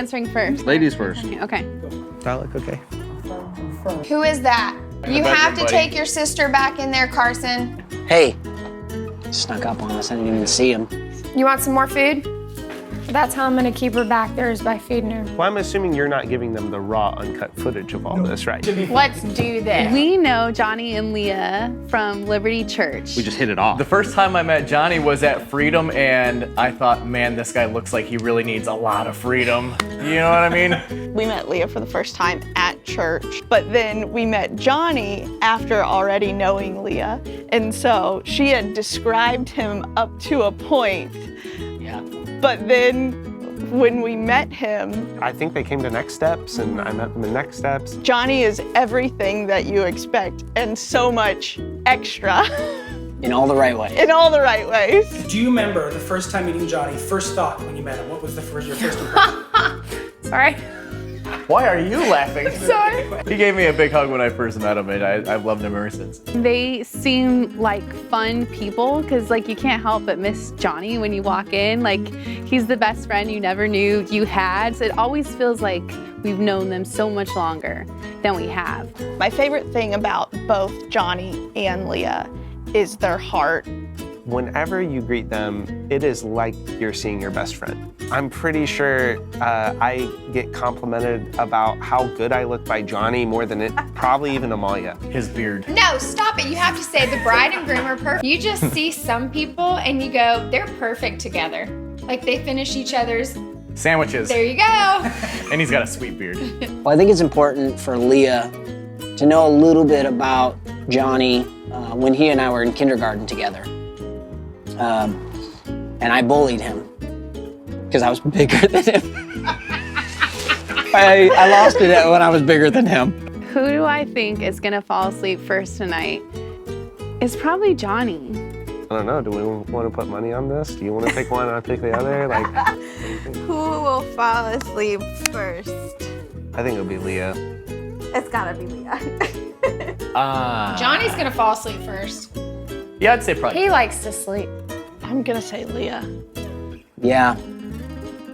answering first? Ladies first. Okay. That look okay? Who is that? You have to take your sister back in there, Carson. Hey, snuck up on us. I didn't even see him. You want some more food? That's how I'm gonna keep her back there, is by feeding her. Well, I'm assuming you're not giving them the raw, uncut footage of all this, right? Let's do this. We know Johnny and Leah from Liberty Church. We just hit it off. The first time I met Johnny was at Freedom, and I thought, man, this guy looks like he really needs a lot of freedom. You know what I mean? We met Leah for the first time at church, but then we met Johnny after already knowing Leah. And so she had described him up to a point. Yeah. But then when we met him, I think they came to Next Steps, and I met them in Next Steps. Johnny is everything that you expect and so much extra. In all the right ways. In all the right ways. Do you remember the first time meeting Johnny, first thought when you met him? What was your first impression? Sorry. Why are you laughing? Sorry. He gave me a big hug when I first met him, and I've loved him ever since. They seem like fun people because like you can't help but miss Johnny when you walk in. Like he's the best friend you never knew you had. So it always feels like we've known them so much longer than we have. My favorite thing about both Johnny and Leah is their heart. Whenever you greet them, it is like you're seeing your best friend. I'm pretty sure I get complimented about how good I look by Johnny more than probably even Amalia. His beard. No, stop it. You have to say the bride and groom are perfect. You just see some people and you go, they're perfect together. Like they finish each other's Sandwiches. There you go. And he's got a sweet beard. Well, I think it's important for Leah to know a little bit about Johnny when he and I were in kindergarten together. And I bullied him because I was bigger than him. I lost it when I was bigger than him. Who do I think is gonna fall asleep first tonight? It's probably Johnny. I don't know, do we want to put money on this? Do you want to pick one and I pick the other? Like, Who will fall asleep first? I think it'll be Leah. It's gotta be Leah. Johnny's gonna fall asleep first. Yeah, I'd say probably. He likes to sleep. I'm gonna say Leah. Yeah,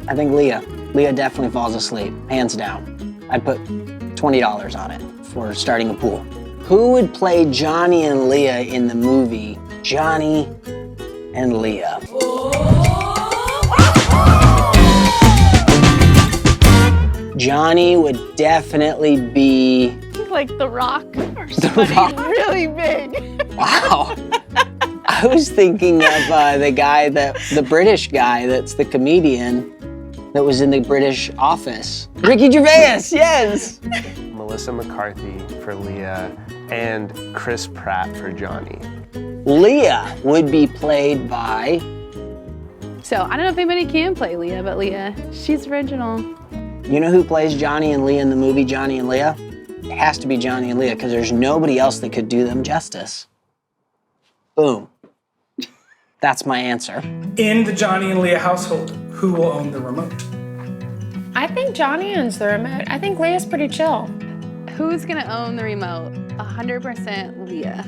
I think Leah. Leah definitely falls asleep, hands down. I'd put $20 on it for starting a pool. Who would play Johnny and Leah in the movie Johnny and Leah? Johnny would definitely be... Like The Rock or somebody really big. Wow. I was thinking of the British guy that's the comedian that was in the British Office. Ricky Gervais, yes! Melissa McCarthy for Leah and Chris Pratt for Johnny. Leah would be played by... So I don't know if anybody can play Leah, but Leah, she's original. You know who plays Johnny and Leah in the movie Johnny and Leah? It has to be Johnny and Leah because there's nobody else that could do them justice. Boom. That's my answer. In the Johnny and Leah household, who will own the remote? I think Johnny owns the remote. I think Leah's pretty chill. Who's gonna own the remote? 100% Leah.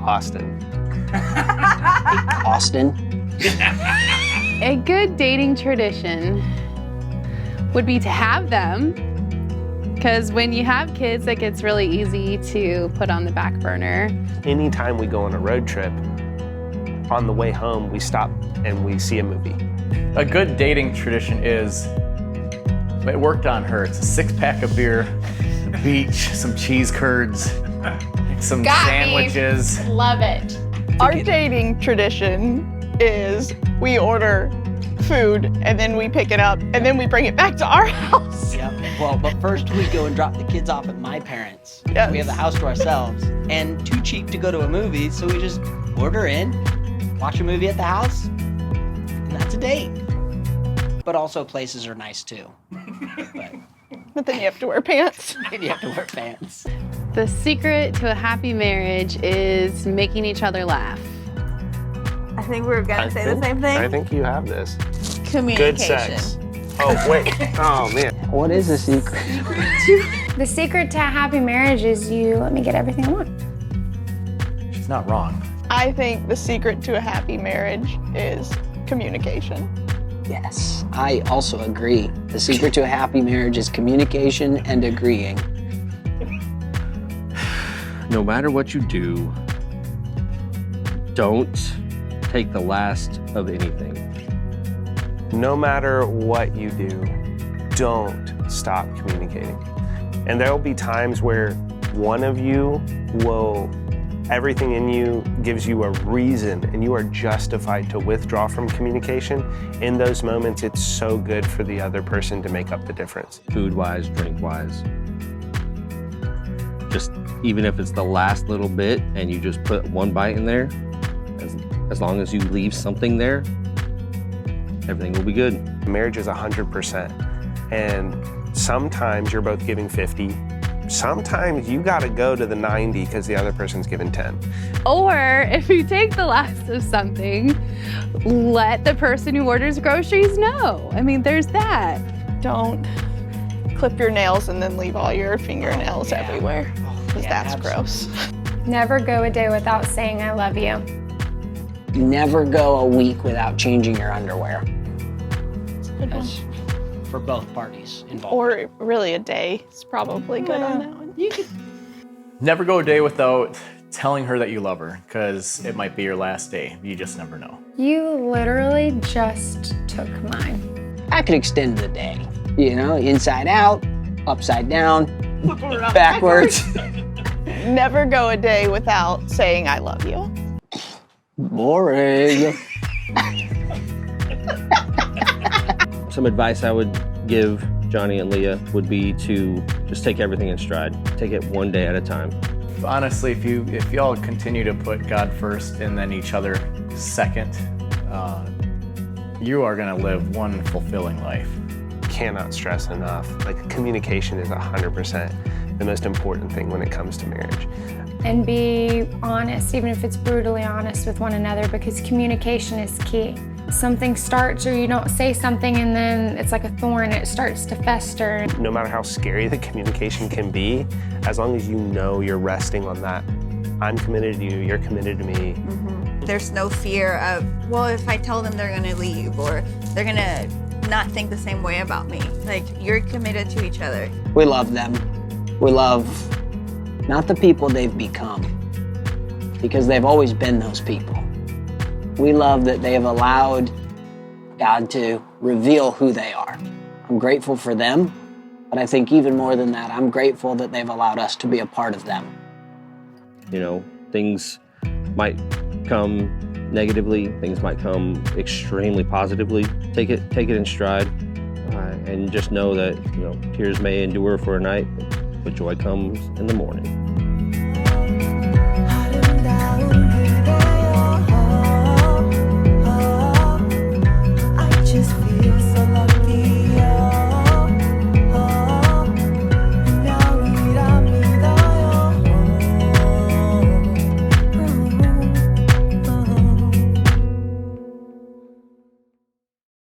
Austin. Austin. A good dating tradition would be to have them, because when you have kids, it gets really easy to put on the back burner. Anytime we go on a road trip, on the way home, we stop and we see a movie. A good dating tradition is, it worked on her. It's a 6-pack of beer, the beach, some cheese curds, some sandwiches. Love it. Our dating tradition is we order food and then we pick it up and then we bring it back to our house. Yeah. Well, but first we go and drop the kids off at my parents'. Yes. We have the house to ourselves and too cheap to go to a movie, so we just order in, watch a movie at the house, and that's a date. But also places are nice too. But then you have to wear pants. And you have to wear pants. The secret to a happy marriage is making each other laugh. I think we were gonna say the same thing. I think you have this. Communication. Good sex. Oh, wait. Oh, man. What is the secret? The secret to a happy marriage is you let me get everything I want. She's not wrong. I think the secret to a happy marriage is communication. Yes, I also agree. The secret to a happy marriage is communication and agreeing. No matter what you do, don't take the last of anything. No matter what you do, don't stop communicating. And there will be times where one of you will, everything in you gives you a reason and you are justified to withdraw from communication. In those moments, it's so good for the other person to make up the difference. Food-wise, drink-wise. Just even if it's the last little bit and you just put one bite in there, as long as you leave something there, everything will be good. Marriage is 100%. And sometimes you're both giving 50. Sometimes you gotta go to the 90 because the other person's given 10. Or if you take the last of something, let the person who orders groceries know. I mean, there's that. Don't clip your nails and then leave all your fingernails everywhere, because that's gross. Never go a day without saying I love you. Never go a week without changing your underwear. That's for both parties involved. Or really a day is probably good on that one. Never go a day without telling her that you love her, because it might be your last day. You just never know. You literally just took mine. I could extend the day, you know, inside out, upside down, backwards. Never go a day without saying I love you. Boring. Some advice I would give Johnny and Leah would be to just take everything in stride. Take it one day at a time. Honestly, if y'all continue to put God first and then each other second, you are gonna live one fulfilling life. Cannot stress enough, like communication is 100% the most important thing when it comes to marriage. And be honest, even if it's brutally honest with one another, because communication is key. Something starts or you don't say something and then it's like a thorn, it starts to fester. No matter how scary the communication can be, as long as you know you're resting on that, I'm committed to you, you're committed to me. There's no fear of, well, if I tell them they're gonna leave or they're gonna not think the same way about me. Like, you're committed to each other. We love them. We love not the people they've become, because they've always been those people. We love that they have allowed God to reveal who they are. I'm grateful for them, but I think even more than that, I'm grateful that they've allowed us to be a part of them. You know, things might come negatively, things might come extremely positively. Take it in stride, and just know that, you know, tears may endure for a night, but joy comes in the morning.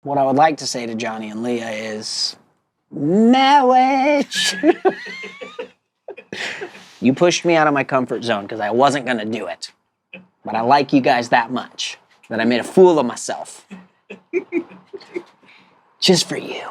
What I would like to say to Johnny and Leah is, marriage. You pushed me out of my comfort zone because I wasn't gonna do it. But I like you guys that much that I made a fool of myself. Just for you.